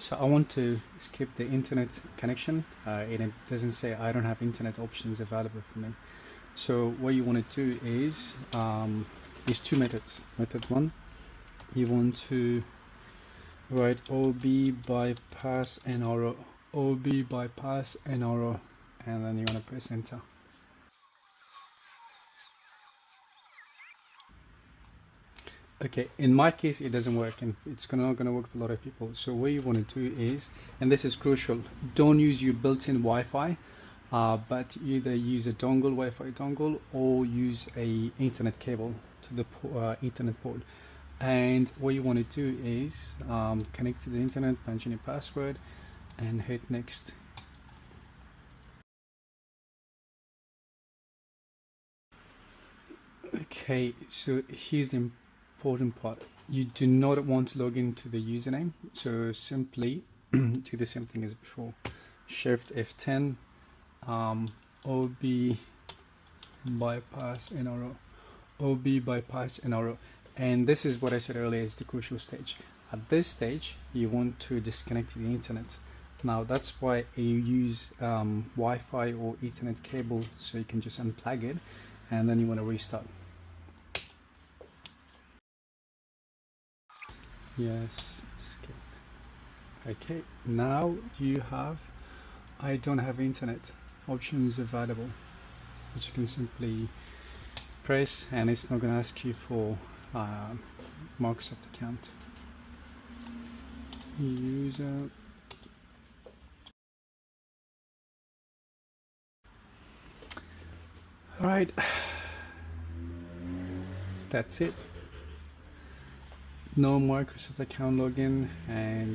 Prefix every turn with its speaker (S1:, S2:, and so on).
S1: So I want to skip the internet connection, and it doesn't say I don't have internet options available for me. So what you want to do is there's two methods. Method one, you want to write OB bypass nro, OB bypass nro, and then you want to press enter. Okay, in my case it doesn't work, and it's not going to work for a lot of people. So what you want to do is, and this is crucial, don't use your built-in Wi-Fi, but either use a dongle, Wi-Fi dongle, or use a internet cable to the internet port. And what you want to do is connect to the internet, punch in your password, and hit next. Okay, so here's the important part. You do not want to log into the username, so simply do the same thing as before. Shift F10, OB bypass nro, OB bypass nro, and this is what I said earlier is the crucial stage. At this stage, you want to disconnect the internet. Now that's why you use Wi-Fi or Ethernet cable, so you can just unplug it, and then you want to restart. Yes, skip. Okay, now you have I don't have internet options available, which you can simply press, and it's not going to ask you for Microsoft account. User. All right, that's it. No Microsoft account login, and